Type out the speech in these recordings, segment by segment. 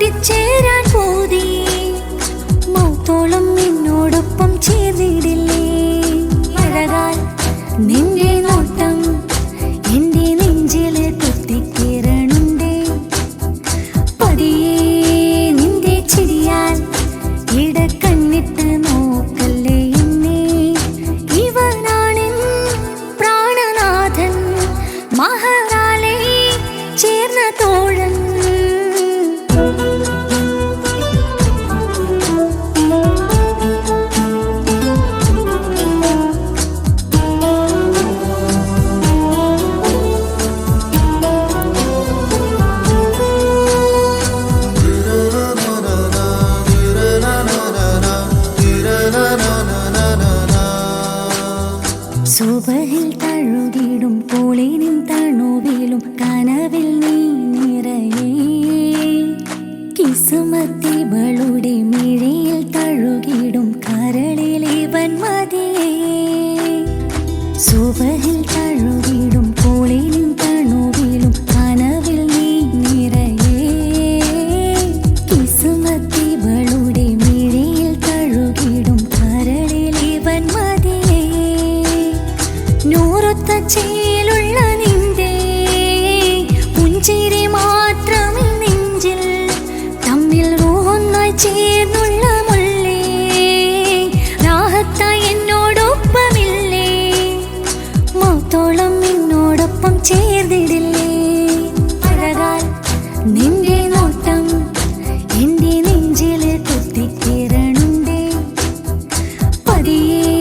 കൂട്ടിച്ചേരാൻ പോതി മൗത്തോളം നിന്നോടൊപ്പം ചേർന്നിടില്ലേ അഴകാൽ നിന്റെ നോട്ടം എന്റെ നെഞ്ചില് കുത്തിക്കേറണുണ്ടേ പതിയെ നിന്റെ ചിരിയാൽ ഇടക്കണ്ണിട്ട് നോക്കല്ലേ എന്നെ ഇവനാണെൻ പ്രാണനാഥൻ മഹാറാലെ ചേർന്ന തോഴൻ സുബഹിൽ തഴുകിടും പോളിനും തണുവിലും കനവിൽ നീ നിറയേ കിസുമത്തിവളുടെ മിഴിയിൽ തഴുകിടും കരളിൽ ഇവൻ മതിയേ സുബഹിൽ തഴുകിടും പോളിനും തണുവിലും കനവിൽ നീ നിറയേ കിസുമത്തിവളുടെ മിഴിയിൽ തഴുകിടും കരളിൽ ഇവൻ മതിയേ നൂറൊത്ത ചേലുള്ള നിന്റെ പുഞ്ചിരി മാത്രമേ നെഞ്ചിൽ തമ്മിൽ റൂഹൊന്നായി ചേർന്നുള്ള മുള്ളേ രാഹത്തായി എന്നോടൊപ്പമില്ലേ മൗത്തോളം എന്നോടൊപ്പം ചേർന്നിടില്ലേ അഴകാൽ നിന്റെ നോട്ടം എന്റെ നെഞ്ചില് കുത്തിക്കേറണുണ്ടേ പതിയെ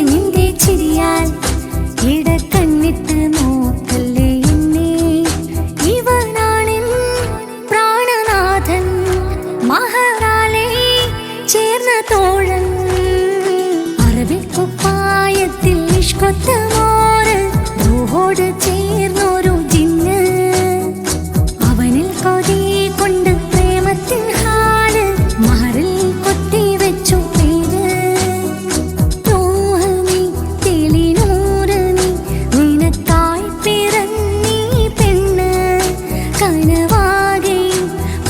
നിന്റെ ചിരിയാൽ ഇടക്കണ്ണിട്ട് നോക്കല്ലേ എന്നെ ഇവനാണെൻ പ്രാണനാഥൻ മഹാറാലെ ചേർന്ന തോഴൻ അറബിക്കുപ്പായത്തിൽ ഇഷ്കൊത്ത മോര് റൂഹോട് ചേർന്നൊരു ജിന്ന് അവനിൽ കൊതി കൊണ്ട് പ്രേമത്തിൻ ഹാല് മഹറിൽ കൊത്തി വെച്ചു പേര് റൂഹ് തെളിനൂറ് നിനക്കായി പിറന്നീ പെണ്ണ് കനവാകെ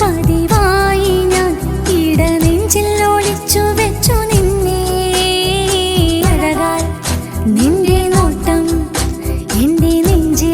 പതിവായി ഞാൻ ഇടനെഞ്ചിൽ ഒളിച്ചു വെച്ചു നിന്നെ അഴകാൽ നിന്റെ നോട്ടം എന്റെ നെഞ്ചിൽ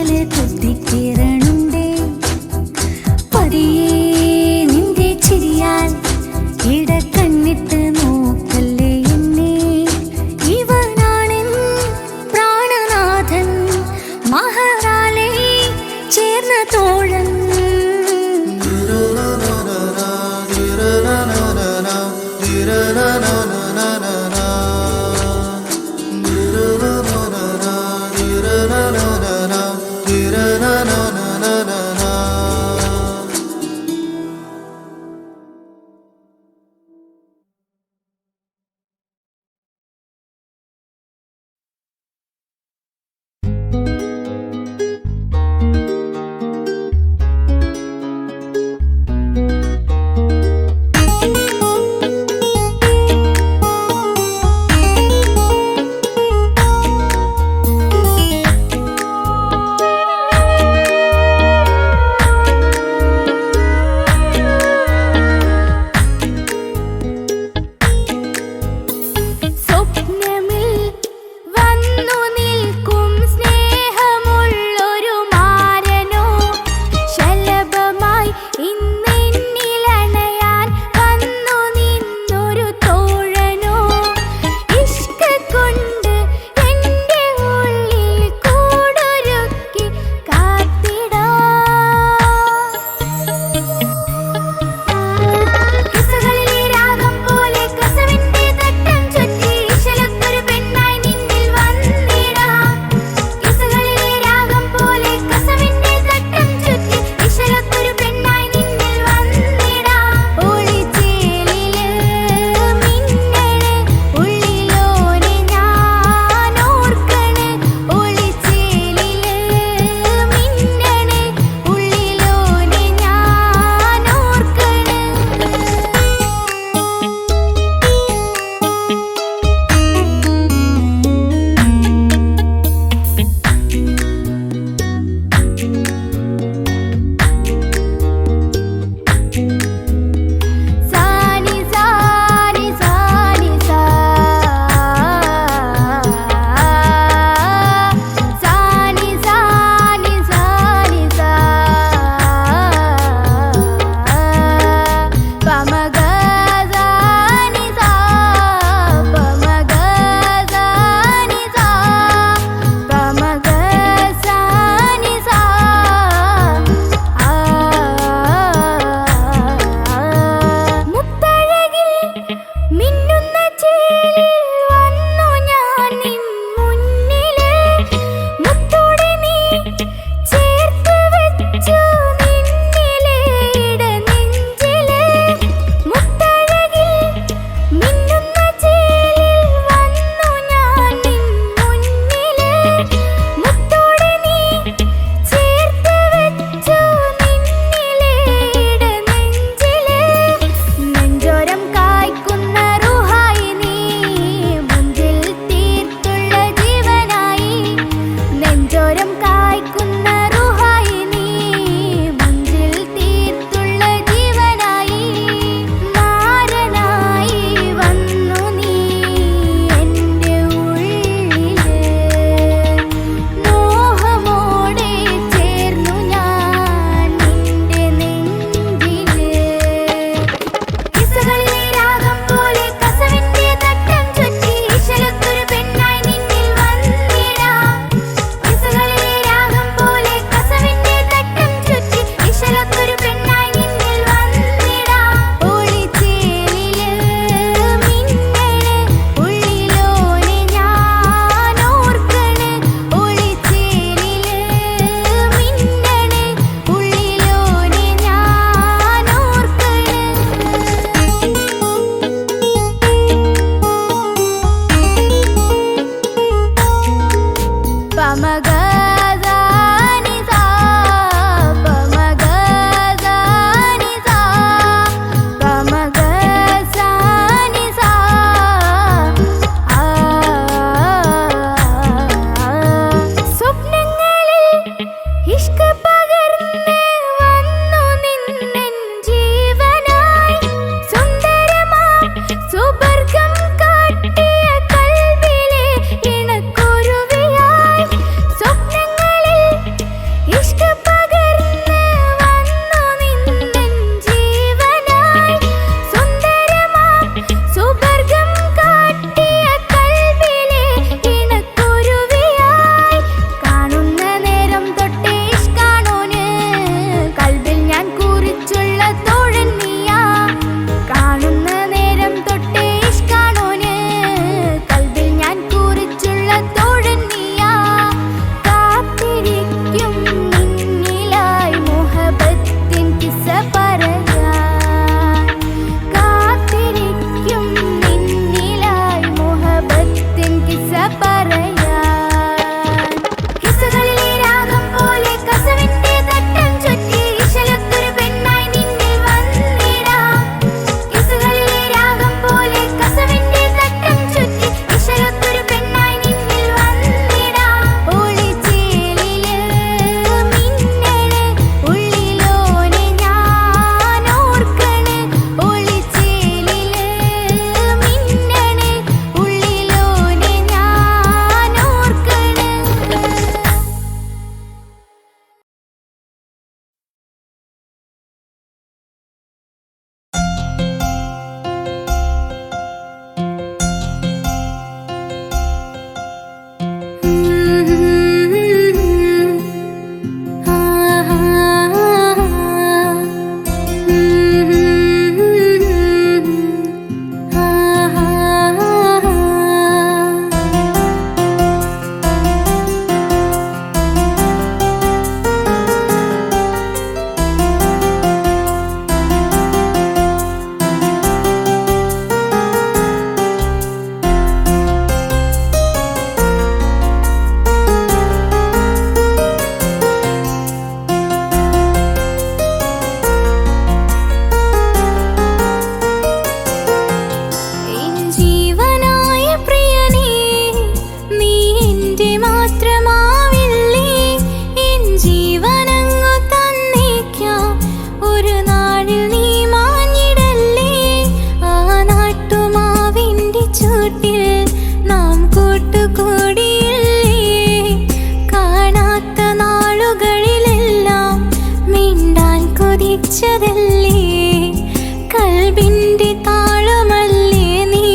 കൽബിന്റെ താളമല്ലേ നീ,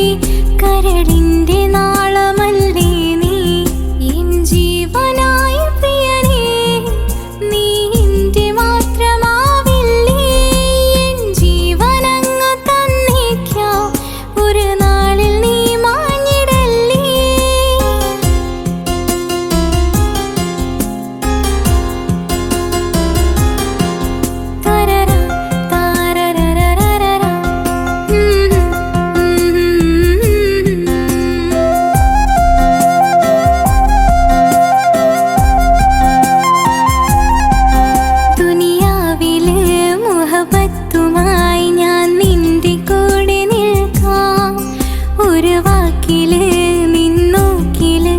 കരളിന്റെ നാളമല്ലേ നീ, എൻ ജീവനായ പ്രിയനേ നീ എന്റെ മാത്രമാവില്ലേ, എൻ ജീവനങ്ങ് തന്നേക്കാം ഒരു നാളിൽ നീ മാഞ്ഞിടല്ലേ. തരരാ താരരരരരരാ. ദുനിയാവില് മുഹബത്തുമായി ഞാൻ നിന്റെ കൂടെ നിൽക്കാം, ഒരു വാക്കില് നിന്നോക്കില്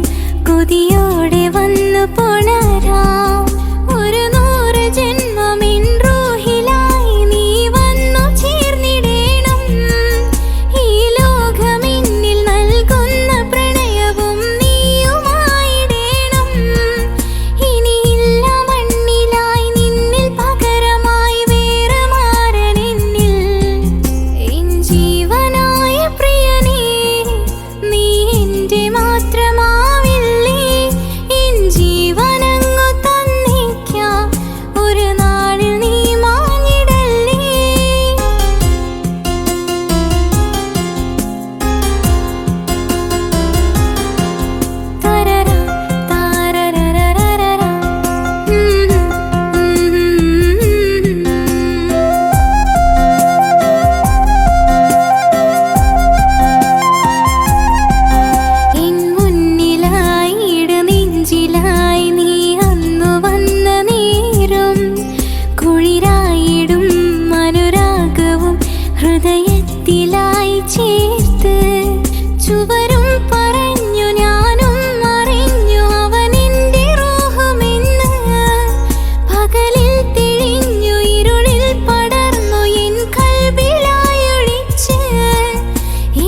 കൊതിയോടെ വന്നു പുണരാം, ഒരു 100 ജന്മമിൻ റൂഹിലായി നീ വന്നു ചേർന്നിടേണം, ഈ ലോകമെന്നിൽ നൽകുന്ന പ്രണയവും നീയുമായിടേണം, ഇനിയില്ല മണ്ണിലായി നിന്നിൽ പകരമായി വേറെ മാറനെന്നിൽ, എൻ ജീവനായ പ്രിയനേ നീ എന്റെ മാത്രമാവില്ലേ, എൻ ജീവനങ്ങു തന്നേക്കാം ഒരു നാളിൽ നീ മാഞ്ഞിടല്ലേ. തരരാ താരരരരരാ. എൻ മുന്നിലായി ഇടനെഞ്ചിലായി നീ അന്നു വന്ന നേരം, കുളിരായിടും അനുരാഗവും ഹൃദയത്തിലായി ചേർത്ത്, ചുവരും പറഞ്ഞു ഞാനും അറിഞ്ഞു അവനെന്റെ റൂഹുമെന്ന്, പകലിൽ തെളിഞ്ഞു ഇരുളിൽ പടർന്നു എൻ കൽബിലായൊളിച്ച്,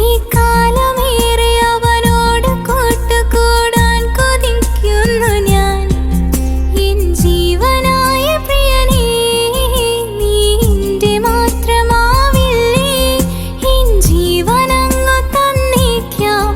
ഈ കാലമേറെ അവനോട് കൂട്ടുകൂടാൻ കൊതിക്കുന്നു ഞാൻ, എൻ ജീവനായ പ്രിയനേ നീ എന്റെ മാത്രമാവില്ലേ, എൻ ജീവനങ്ങു തന്നേക്കാം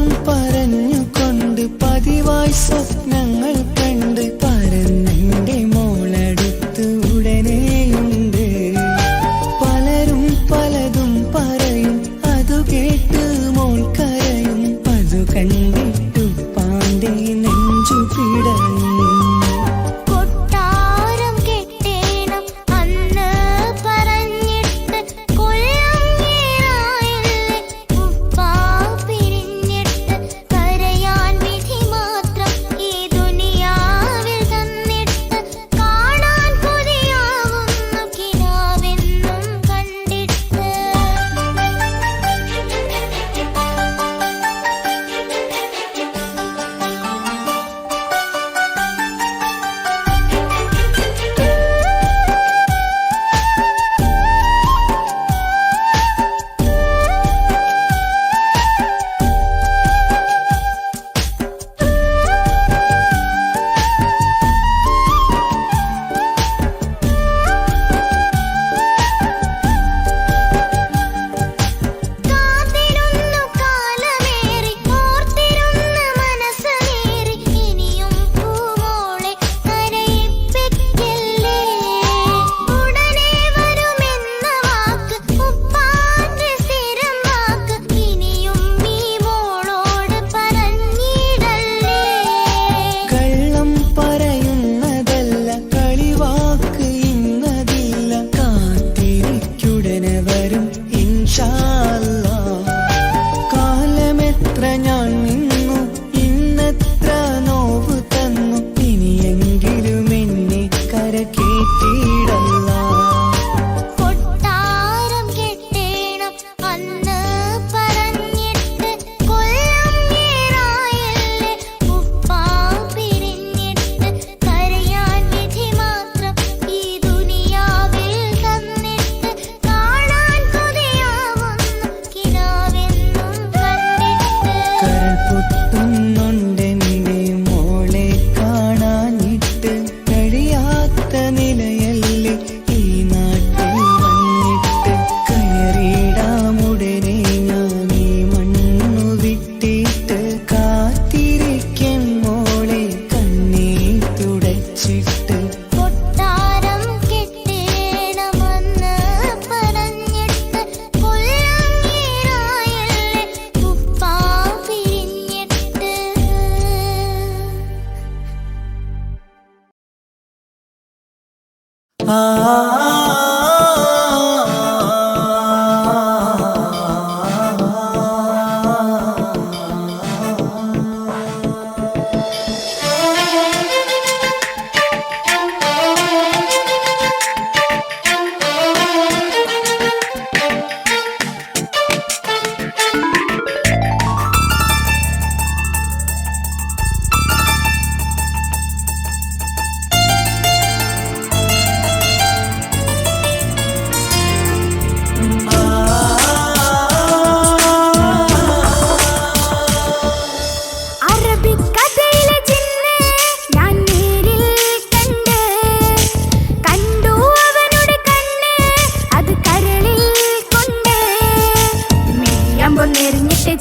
പലതും പറഞ്ഞുകൊണ്ട് പതിവായി സ്വപ്നങ്ങൾ കണ്ട് പറന്നെന്റെ മോളടുത്ത് ഉടനെയുണ്ട്. പലരും പലതും പറയും, അതു കേട്ട് മോൾ കരയും. അതു കണ്ടിട്ടു പാണ്ഡെ നെഞ്ചു പിടയും. കാലമെത്ര ഞാൻ നിന്നു, ഇന്നെത്ര നോവ് തന്നു. ഇനിയെങ്കിലും എന്നെ കരകേറ്റിടല്ല. പൊട്ടുന്നുണ്ടെന്റെ മോളെ കാണാനിട്ട് കഴിയാത്ത നിലയല്ലേ ഈ നാട്ടിൽ വന്നിട്ട്. കയറിടാമുടനെ ഞാൻ ഈ മണ്ണു വിട്ടിട്ട് കാത്തിരിക്കും മോളെ കണ്ണീർ തുടച്ചിട്ട്.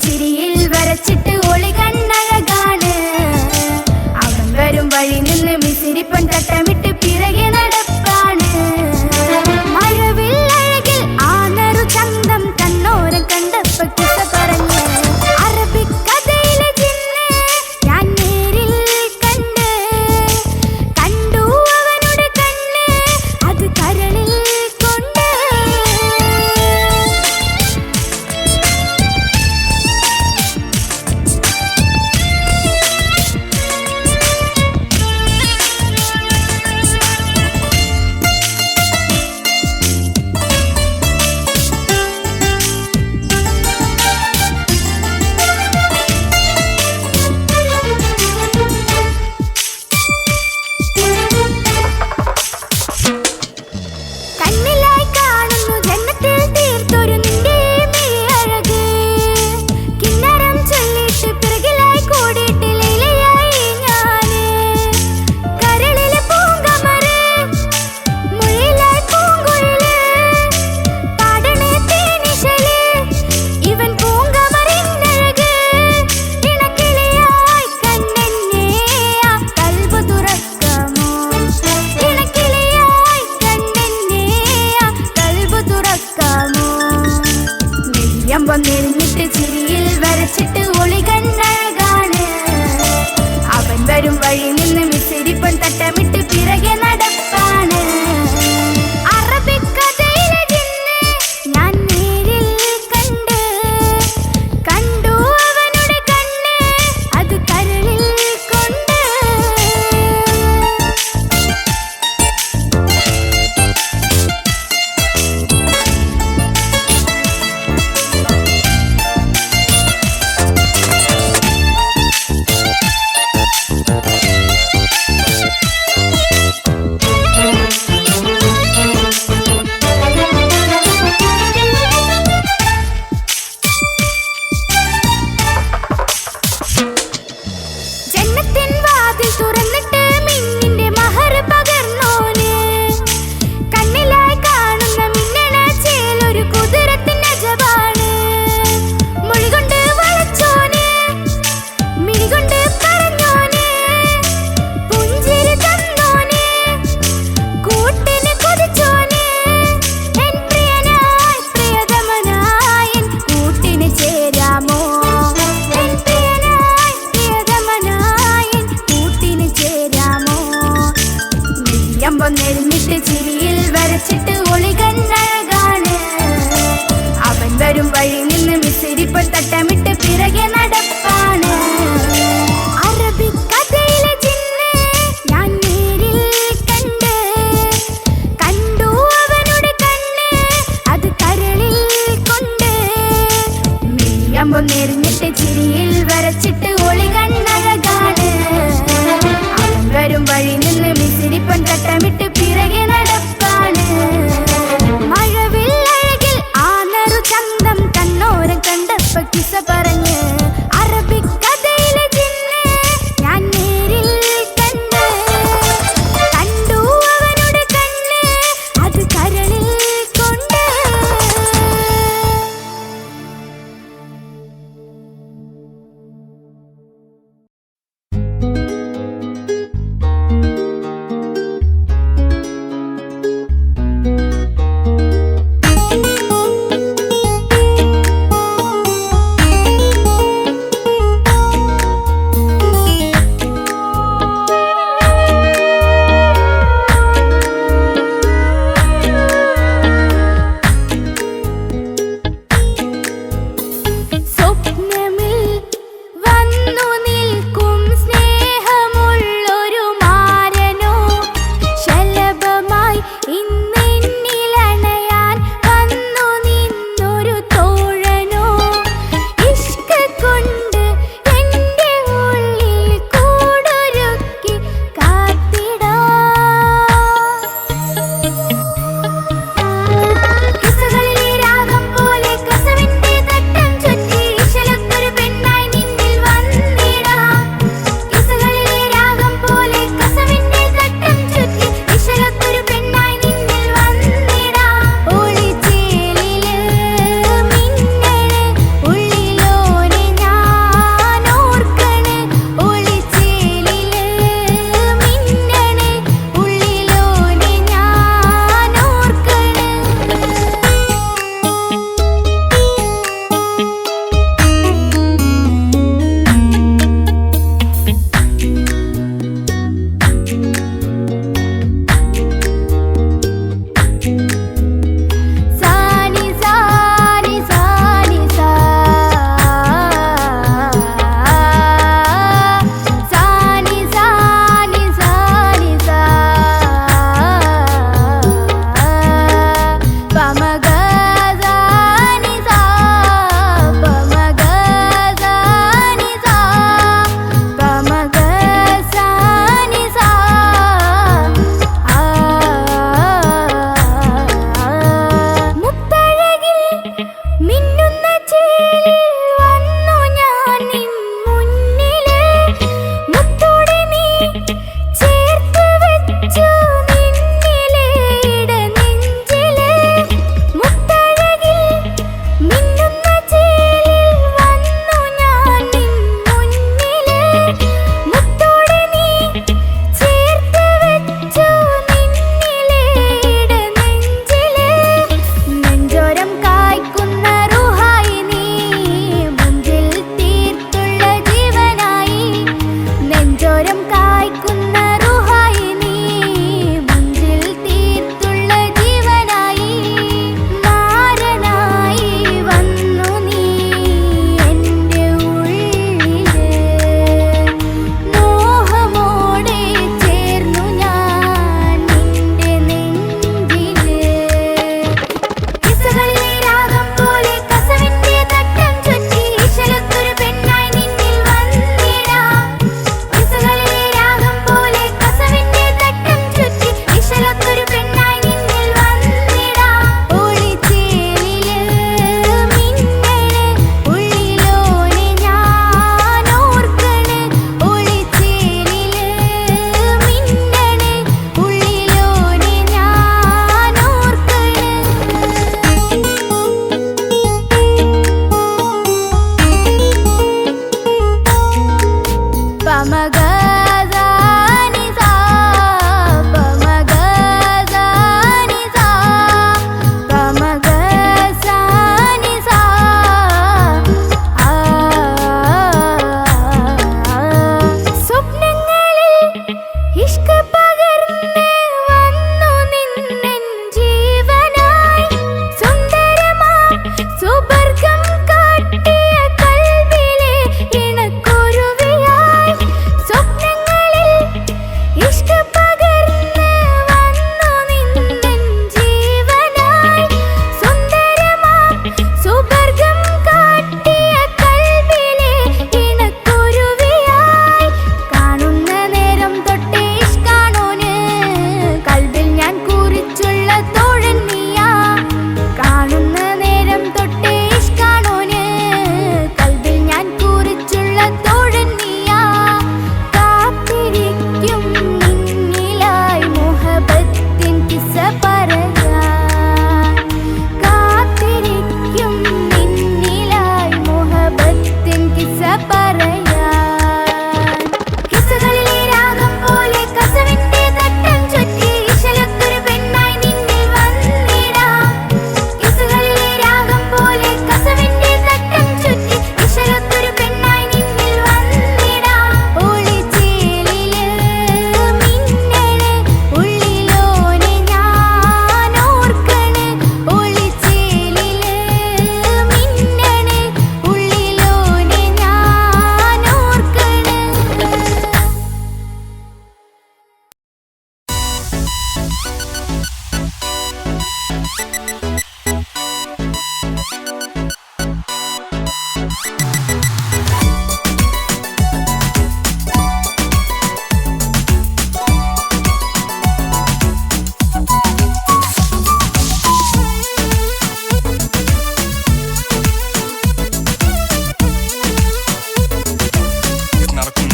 ചിരിയിൽ വരച്ചിട്ട് ഒളി കണ്ണഴകാണ് അവൻ. വരും വഴി നിന്ന് മിസിരിപ്പൻ തട്ടമിട്ട് പിറകെ നടപ്പാണ്. മഴവിൽ അഴകിൽ ആ നറു ചന്തം കണ്ണോരം കണ്ടപ്പോ കിസ പറഞ്ഞ്. അറബിക്കഥയിലെ ജിന്ന് ഞാൻ നേരിൽ കണ്ട്. കണ്ടു അവനുടെ കണ്ണ് അത് കരളിൽ കൊണ്ട്. നെരിഞ്ഞിട്ട് ചിരിയിൽ വരച്ചിട്ട് ഒളി കണ്ണഴകാണ് അവൻ വരും വഴി നിന്ന് മിസിരിപ്പൻ തട്ടമിട്ട് പിറകെ നടപ്പാണ് അറബിക്കഥയിലെ ജിന്ന് ഞാൻ നേരിൽ കണ്ടു അവനുടെ കണ്ണ് അത് കരളിൽ കൊണ്ട് ജന്നത്തിൻ വാതിൽ തുറന്നിട്ട് മിന്നിന്റെ മഹർ പകർന്നോന് കണ്ണിലായി കാണുന്ന മിന്നണ ചേലൊരു കുതിരത്തിൻ അജബാണ് മൊഴികൊണ്ട് വളച്ചോന് മിഴികൊണ്ട് പറഞ്ഞോന് പുഞ്ചിരി തന്നോന് കൂട്ടിന് കൊതിച്ചോന് എൻ പ്രിയനായി പ്രിയതമനായി എൻ കൂട്ടിന് ചേരാമോ എൻ പ്രിയനായി പ്രിയതമനായി എൻ കൂട്ടിന് ചേരാമോ നെയ്യമ്പം നെരിഞ്ഞിട്ട് ചിരിയിൽ വരച്ചിട്ട് ഒളി കണ്ണഴകാണ് അവൻ വരും വഴി നിന്ന് മിസിരിപ്പൻ തട്ടമിട്ട് പിറകെ നടപ്പാണ് അറബിക്കഥയിലെ ജിന്ന് ഞാൻ നേരിൽ കണ്ടു അവനുടെ കണ്ണ് അത് കരളിൽ കൊണ്ട് നെയ്യമ്പം നെരിഞ്ഞിട്ട് ചിരിയിൽ വരച്ചിട്ട് ഒളി കണ്ണഴകാണ് അവൻ വരും വഴി നിന്ന് മിസിരിപ്പൻ തട്ടമിട്ട് പിറകെ നടപ്പാണ് മഴവില്ലഴകിൽ ആ നറു ചന്തം കണ്ണോരം കണ്ടപ്പ കിസ പറഞ്ഞ് അറബിക്കഥയിലെ ജിന്ന് ഞാൻ നേരിൽ കണ്ടു അവനുടെ കണ്ണ് അത് കരളിൽ കൊണ്ട്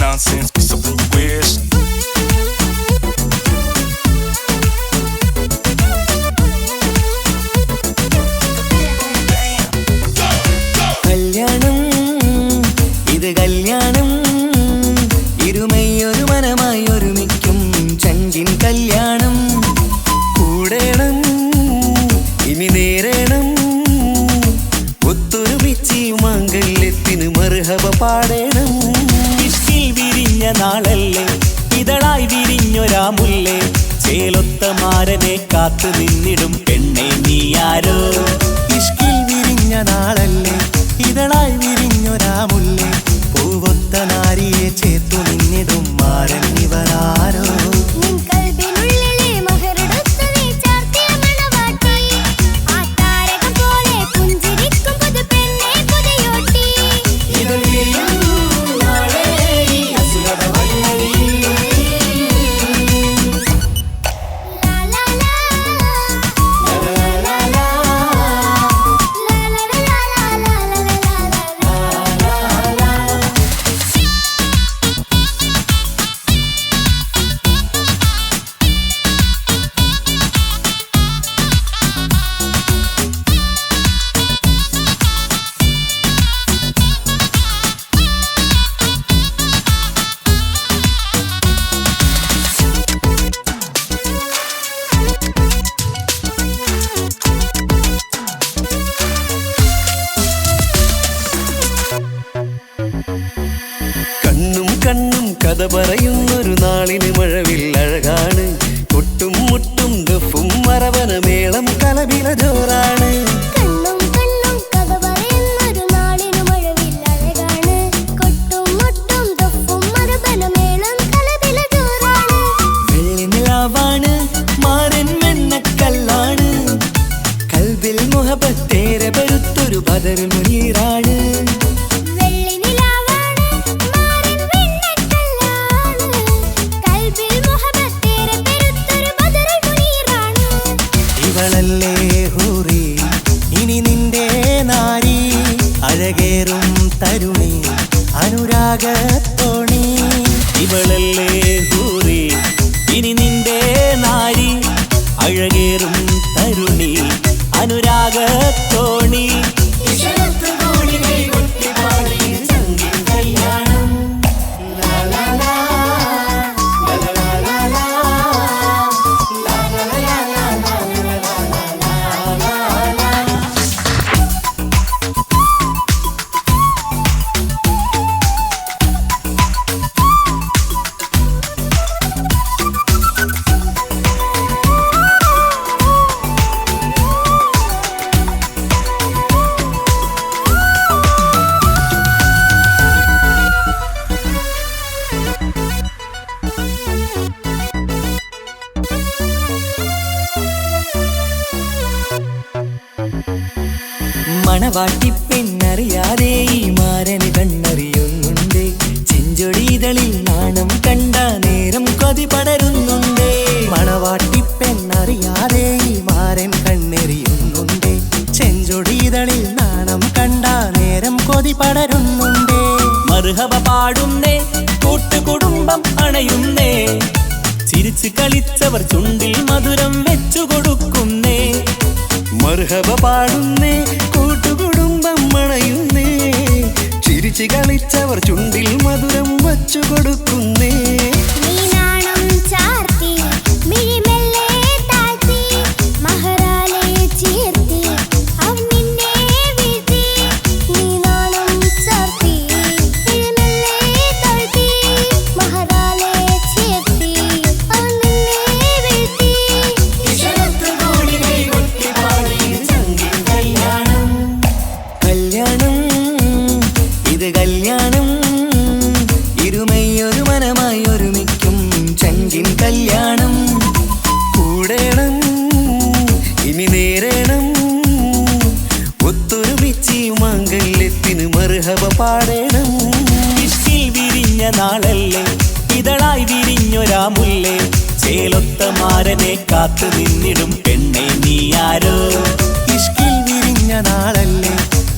Nonsense, be something you wish. കല്യാണം ഇത് കല്യാണം ഇരുമയൊരു മനമായി ഒരുമിക്കും ചങ്കിൻ കല്യാണം കൂടേണം ഇനി നേരേണം ഒത്തൊരുമിച്ച് മാംഗല്യത്തിന് മർഹബ പാടേണം വിരിഞ്ഞ നാളല്ലേ ഇതളായി വിരിഞ്ഞൊരാ മുല്ലേ ചേലൊത്ത മാരനെ കാത്തു നിന്നിടും പെണ്ണെ നീയാരോ ഇഷ്കിൽ വിരിഞ്ഞ നാളല്ലേ ഇതളായി വിരിഞ്ഞൊരാ മുല്ലേ പൂവൊത്ത നാരിയെ ചേർത്തു നിന്നിടും മാരൻ ഇവരാരോ കണ്ണും കഥ പറയുന്നൊരു നാളിന് മഴവിൽ അഴകാണ് കൊട്ടും മുട്ടും ദഫും മറവന മേളം കലപില ജോറാണ് വെള്ളിനിലാവാണ് മാരൻ വെണ്ണക്കല്ലാണ് കൽബിൽ മുഹബത്തേരെ പെരുത്തൊരു ബദർ മുനീറാണ് ഇവളല്ലേ ഹൂറി ഇനി നിന്റെ നാരി അഴകേറും തരുണി അനുരാഗത്തോണി ഇവളല്ലേ ഹൂറി ഇനി നിന്റെ നാരി അഴകേറും തരുണി അനുരാഗത്തോണി മണവാട്ടിപ്പെണ്ണറിയാതെ ഈ മാരന് കണ്ണറിയുന്നുണ്ട് ചെഞ്ചൊടിതളിൽ നാണം കണ്ട നേരം കൊതി പടരുന്നുണ്ട് മണവാട്ടിപ്പെണ്ണറിയാതെ ഈ മാരൻ കണ്ണെറിയുന്നുണ്ട് ചെഞ്ചൊടിതളിൽ നാണം കണ്ട നേരം കൊതി പടരുന്നുണ്ട് മർഹബ പാടുന്നേ കൂട്ടുകുടുംബം അണയുന്നേ ചിരിച്ചു കളിച്ചവർ ചുണ്ടിൽ മധുരം വെച്ചു കൊടുക്കുന്നേ മർഹബ പാടുന്നേ കൂട്ടുകുടുംബം മണയുന്നേ ചിരിച്ചു കളിച്ചവർ ചുണ്ടിൽ മധുരം വച്ചു കൊടുക്കുന്നേ കല്യാണം ഇത് കല്യാണം ഇരുമയൊരു മനമായി ഒരു മർഹബ പാടേണം. ഇഷ്കിൽ വിരിഞ്ഞ നാളല്ലേ ഇതളായി വിരിഞ്ഞൊരാ മുല്ലേ, ചേലൊത്ത മാരനെ കാത്തു നിന്നിടും പെണ്ണെ നീ ആരോ. ഇഷ്കിൽ വിരിഞ്ഞ നാളല്ലേ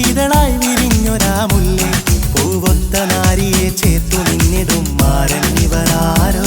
ഇതളായി വിരിഞ്ഞൊരാ മുല്ലേ, പൂവൊത്ത നാരിയെ ചേർത്തു നിന്നിടും മാരൻ ഇവരാരോ.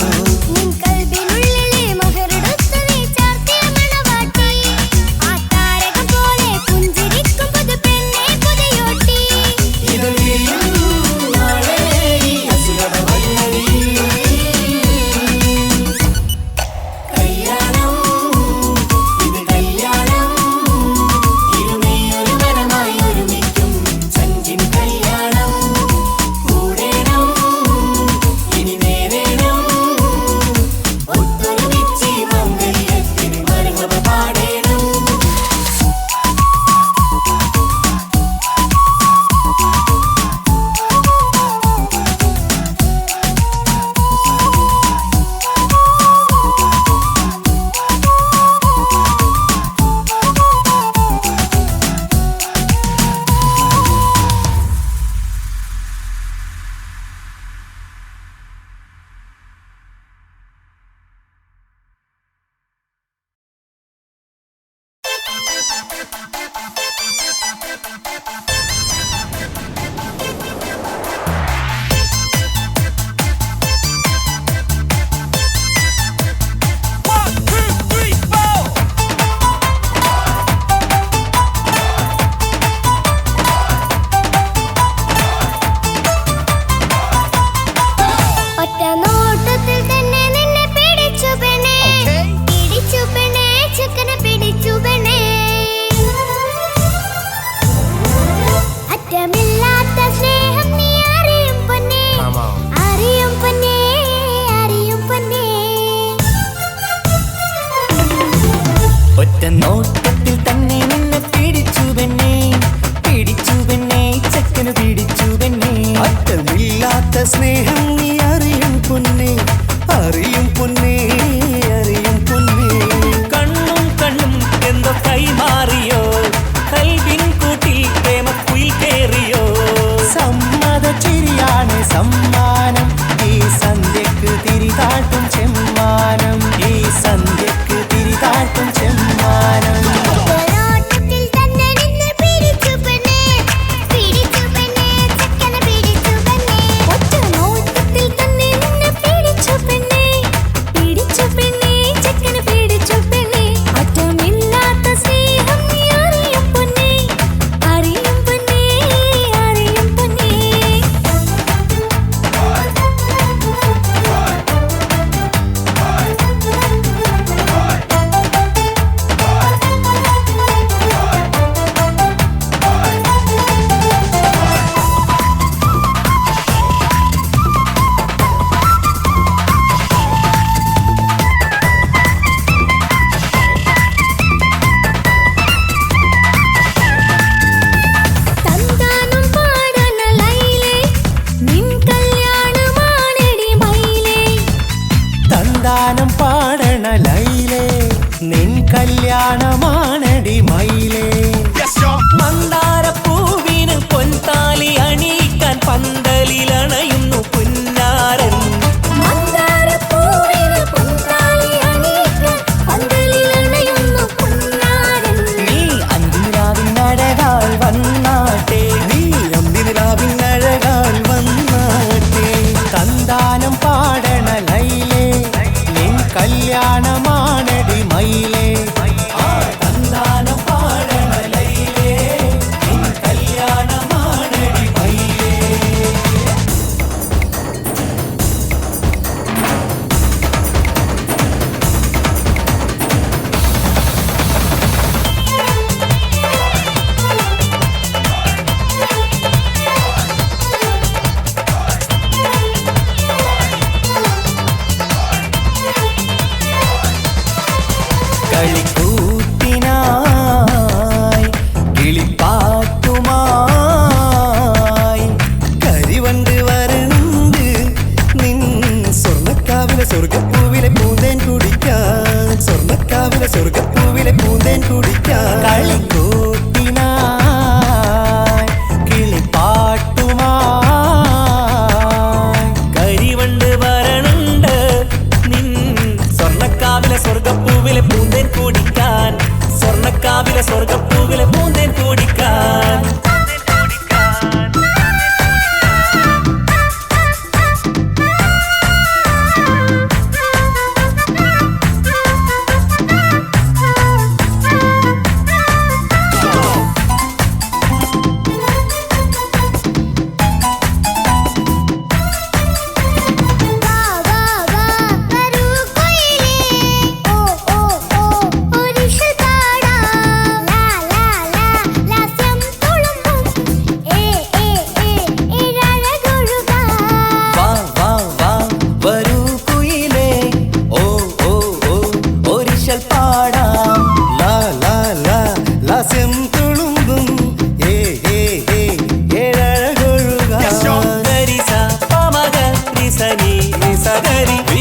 നോട്ടത്തിൽ തന്നെ നിന്നെ പിടിച്ചു പെണ്ണേ, പിടിച്ചു പെണ്ണേ, ചക്കന് പിടിച്ചു പെണ്ണേ. അറ്റമില്ലാത്ത സ്നേഹം നീ അറിയും പൊന്നേ, അറിയും പൊന്നേ, അറിയും പൊന്നേ. കണ്ണും കണ്ണും എന്തോ കൈമാറിയോ, കൽവിൻ കൂട്ടിൽ പ്രേമക്കുയിൽ കേറിയോ. സമ്മത ചിരിയാണ് സമ്മാനം, ഈ സന്ധ്യക്ക് തിരിതാട്ടും ചെമ്മാനം, ഈ സന്ധ്യക്ക് തിരിതാട്ടും ചെമ്മാനം.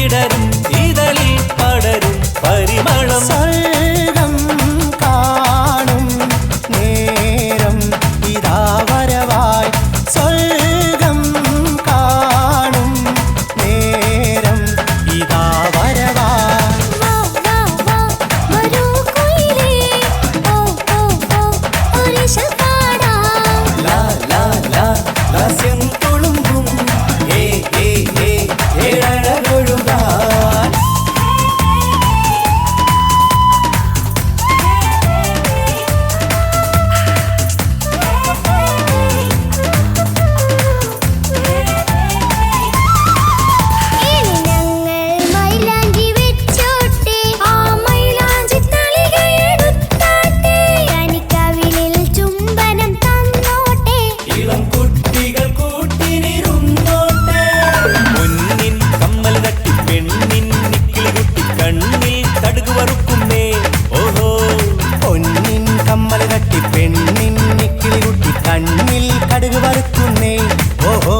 വിടരും ഇതളിൽ പടരും പരിമളം സ്വർഗം കാണും നേരം ഇതാ വരവായി സ്വർഗം കാണും നേരം ഇതാ വരവായി വാ വാ വാ വരൂ കുയിലേ ഓ ഓ ഓ ഒരിശൽ പാടാം ലാ ലാ ലാ ലാസ്യം തുളുമ്പും ഏ ഏ ഏ ഏഴഴകൊഴുകാൻ ഇനി ഞങ്ങൾ മൈലാഞ്ചി വെച്ചോട്ടെ ആ മൈലാഞ്ചി തളിക എടുത്താട്ടെ കനിക്കവിളിൽ ചുംബനം തന്നോട്ടെ ഇളം കുട്ടികൾ കൂട്ടിനിരുന്നോട്ടെ മുന്നിൻ കമ്മൽ തട്ടി പെണ്ണിൻ നിക്കിളി കുട്ടി കണ്ണിൽ കടുക് വറുക്കുന്നേ ഓഹോ പൊന്നിൻ കമ്മൽ തട്ടി പെണ്ണിൻ നിക്കിളി കുട്ടി കണ്ണിൽ കടുക് വറുക്കുന്നേ ഓഹോ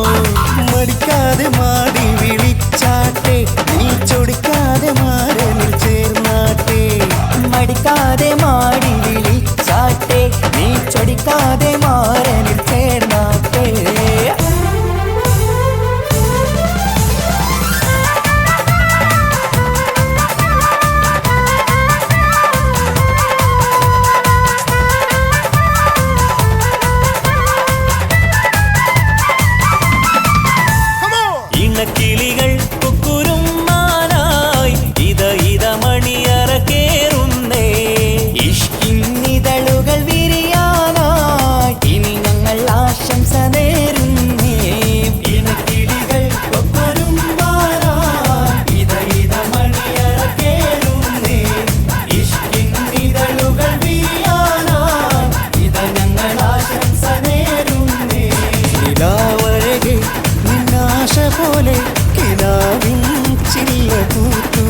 മടിക്കാതെ മാടി വിളിച്ചാട്ടെ നീ ചൊടിക്കാതെ മാറനിൽ ചേർന്നാട്ടെ മടിക്കാതെ മാടി വിളിച്ചാട്ടെ നീ ചൊടിക്കാതെ മാറനിൽ ചേർന്നാട്ടെ ഇണക്കിളികൾ കുക്കുരും മാനായി ഇത മണിയറ കേറുന്നേ ഇഷ്കിന്നിതളുകൾ വിരിയാനായി ഇനി ഞങ്ങൾ ആശംസ നേരുന്നേ ഇണക്കിളികൾ കുക്കുരും മാനായി ഇത മണിയറ കേറുന്നേ ഇഷ്കിന്നിതളുകൾ വിരിയാനായി ഇത ഞങ്ങൾ ആശംസ നേരുന്നേ നിലാവഴകെ നിന്നാശ പോലെ കിനാവിൻ ചില്ല പൂത്തു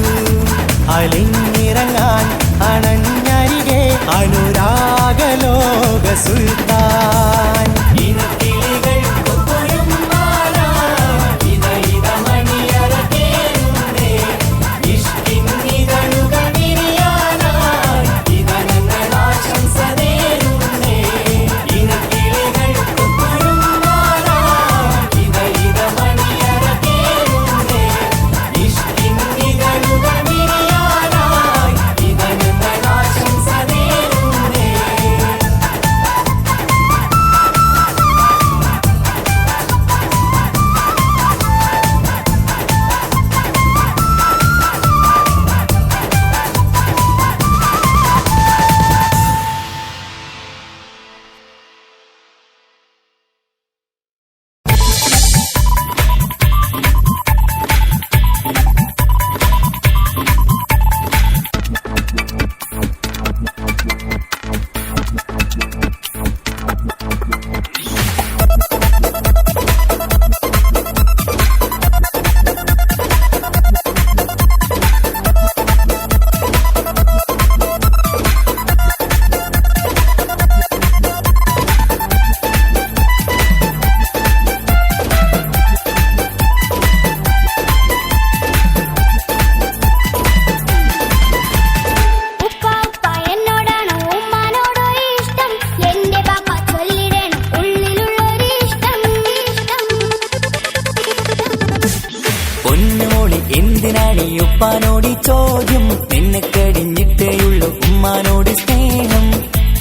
അലിഞ്ഞിറങ്ങാൻ അണഞ്ഞരികെ അനുരാഗലോക സുൽത്താൻ ഇനക്കിളികൾ കൊക്കൊരും മാനായി ഇത മണിയറ കേറുന്നേ ഇഷ്കിന്നിതളുകൾ വിരിയാനായി ഇത ഞങ്ങൾ ആശംസ നേരുന്നേ ഇനക്കിളികൾ കൊക്കൊരും മാനായി ഇത മണിയറ കേറുന്നേ ഇഷ്കിന്നിതളുകൾ വിരിയാനായി ഇത ഞങ്ങൾ ആശംസ നേരുന്നേ എന്തിനാണ് ഈ ഉപ്പാനോട് ചോദ്യം നിന്നെ കഴിഞ്ഞിട്ടേയുള്ളൂ ഉമ്മാനോട് സ്നേഹം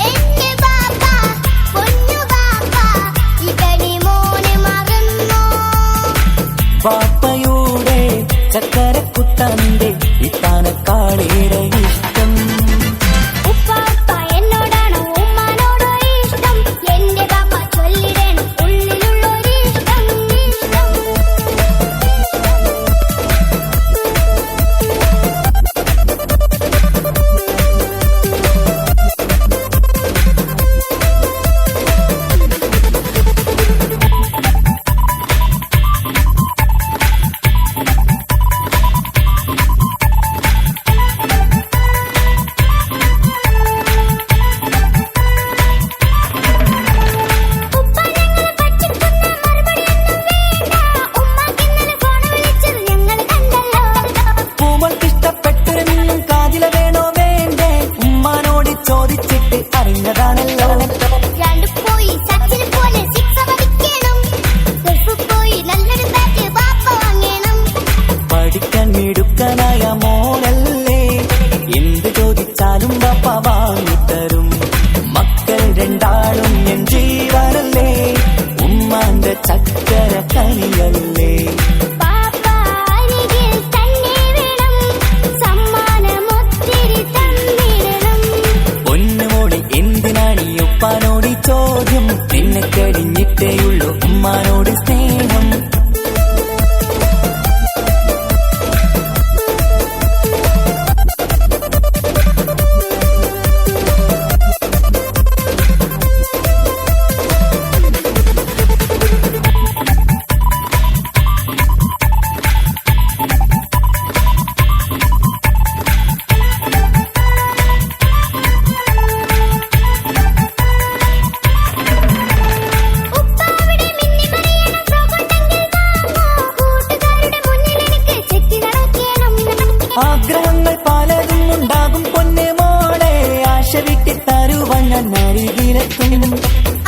എന്റെ ബാപ്പ പൊന്നു ബാപ്പ ഇതടി മോനെ മറന്നോ പാപ്പയുടെ ചക്കരക്കുട്ടന്റെ ഇത്താനക്കാളേറെ ഇഷ്ടം ഉപ്പാപ്പ എന്നോടാണോ ഉമ്മാനോടോ ഇഷ്ടം എന്റെ ബാപ്പ ചൊല്ലിടണം ഉള്ളിലുള്ളൊരു ഇഷ്ടം കനിയല്ലേ. പാപ്പ അരികിൽ തന്നെ വേണം, സമ്മാനമൊത്തിരി തന്നിടണം. പൊന്നുമോളെ എന്തിനാണ് ഈ ഉപ്പാനോട് ചോദ്യം, നിന്നെ കഴിഞ്ഞിട്ടേയുള്ളൂ ഉമ്മാനോട് സ്നേഹം. ഉപ്പാവിടെ മിന്നിമറിയണം, ഫ്രോക്കുണ്ടെങ്കിൽ വാങ്ങൂ. കൂട്ടുകാരുടെ മുന്നിൽ എനിക്ക് ചെത്തി നടക്കണം. ആഗ്രഹങ്ങൾ പലതും ഉണ്ടാകും പൊന്നെ മോളെ, ആശ വിട്ടി തരുവാൻ ഞാൻ അരികിലെത്തും.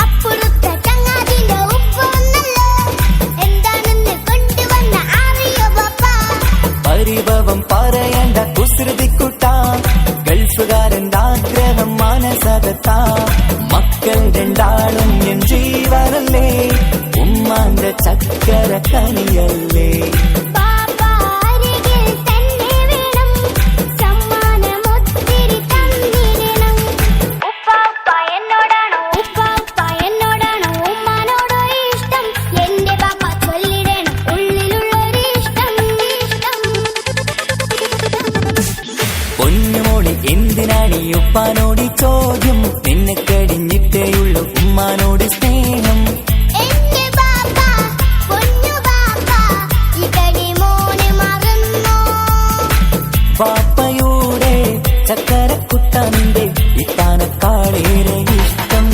അപ്പുറത്തെ ചങ്ങാതിന്റെ ഉപ്പൊന്നല്ലോ, എന്താണെന്ന് കൊണ്ടുവന്ന അറിയോ പാപ്പ? പരിഭവം പറയണ്ട കുസൃതിക്കുട്ട, ഗൾഫുകാരൻ്റെ ആഗ്രഹം മനസ്സകത്താ. മക്കൾ രണ്ടാളും എൻ ജീവനല്ലേ, ഉമ്മാന്റെ ചക്കര കനിയല്ലേ. പാപ്പ അരികിൽ തന്നെ വേണം, സമ്മാനമൊത്തിരി തന്നിടണം. ഉപ്പാപ്പ എന്നോടാണോ ഉമ്മാനോടോ ഇഷ്ടം, എന്റെ പാപ്പ ചൊല്ലിടണം ഉള്ളിലുള്ളൊരിഷ്ടം. പൊന്നുമോളെ എന്തിനാണ് ഈ ഉപ്പാനോട് ചോദ്യം, നിന്നെ കഴിഞ്ഞിട്ടേയുള്ളൂ ഉമ്മാനോട് സ്നേഹം. എന്റെ പാപ്പ പൊന്നു പാപ്പ, ഇതടി മോനെ മറന്നോ? പാപ്പയുടെ ചക്കരക്കുട്ട നിന്റെ ഇത്താനക്കാളേറെ ഇഷ്ടം.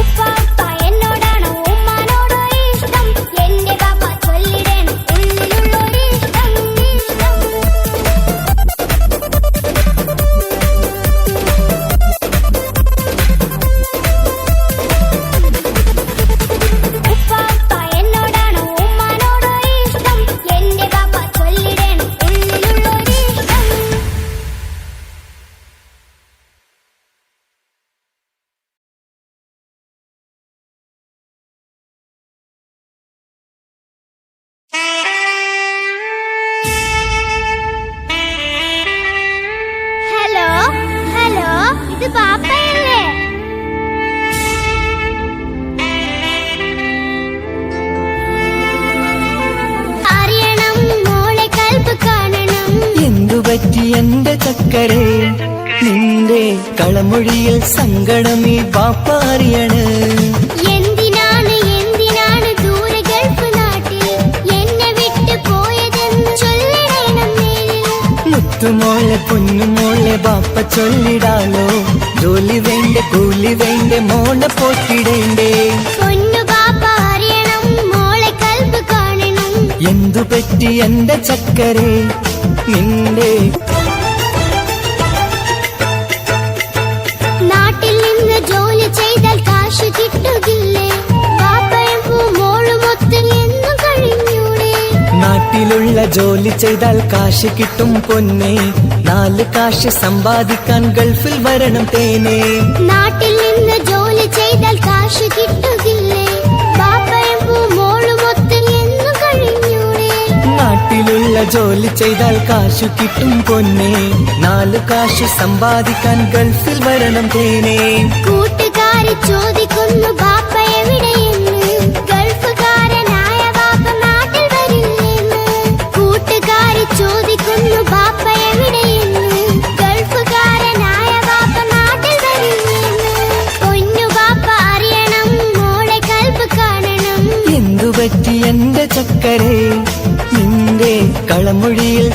ഉപ്പാപ്പ എന്നോടാണോ ഉമ്മാനോടോ ഇഷ്ടം, എന്റെ പാപ്പ ചൊല്ലിടണം ഉള്ളിലുള്ളൊരിഷ്ടം. ഉപ്പാപ്പ എന്നോടാണോ ഉമ്മാനോടോ ഇഷ്ടം, എന്റെ പാപ്പ ചൊല്ലിടണം ഉള്ളിലുള്ളൊരിഷ്ടം. ഹലോ ഹലോ, ഇത് പാപ്പയല്ലേ? അറിയണം മോളെ കൽബ് കാണണം. എന്തുപറ്റി എന്റെ ചക്കരെ, നിന്റെ കളമൊഴിയിൽ സങ്കടം ഈ പാപ്പ അറിയണ്. എന്തിനാണ് ദൂരെ ഗൾഫ് നാട്ടിൽ എന്നെ വിട്ട് പോയതെന്ന് ചൊല്ലിടണം മേലിൽ. മുത്തുമോളെ പൊന്നുമോളെ ബാപ്പ ചൊല്ലിടാലോ, ജോലി വേണ്ട കൂലി വേണ്ട മോളെ പോറ്റിടേണ്ടേ. പൊന്നു പാപ്പ അറിയണം മോളെ കൽബ് കാണണം. എന്തുപറ്റി എന്റെ ചക്കരെ, നിന്റെ നാട്ടിൽ നിന്ന് ജോലി ചെയ്താൽ കാശ് കിട്ടുകില്ലേ? പാപ്പയും മോളുമൊത്ത് എന്ന് കഴിഞ്ഞൂടെ? നാട്ടിലുള്ള ജോലി ചെയ്താൽ കാശ് കിട്ടും പൊന്നെ, 4 കാശ് സമ്പാദിക്കാൻ ഗൾഫിൽ വരണം തേനെ. നാട്ടിൽ നിന്ന് ജോലി ചെയ്താൽ കാശ് കിട്ടുകില്ലേ? പാപ്പയും മോളുമൊത്ത് എന്ന് കഴിഞ്ഞൂടെ? നാട്ടിലുള്ള ജോലി ചെയ്താൽ കാശ് കിട്ടും പൊന്നെ, 4 കാശ് സമ്പാദിക്കാൻ ഗൾഫിൽ വരണം തേനെ. കൂട്ടുകാരി ചോദിക്കുന്നു പാപ്പ എവിടെയെന്ന്, ഗൾഫുകാരനായ പാപ്പ നാട്ടിൽ വരില്ലെന്ന്. കൂട്ടുകാരി ചോദിക്കുന്നു പാപ്പ എവിടെയെന്ന്, ഗൾഫുകാരനായ പാപ്പ നാട്ടിൽ വരില്ലെന്ന്. പൊന്നു പാപ്പ അറിയണം മോളെ കൽബ് കാണണം. എന്തുപറ്റി എന്റെ ചക്കരെ, നിന്റെ കളമൊഴിയിൽ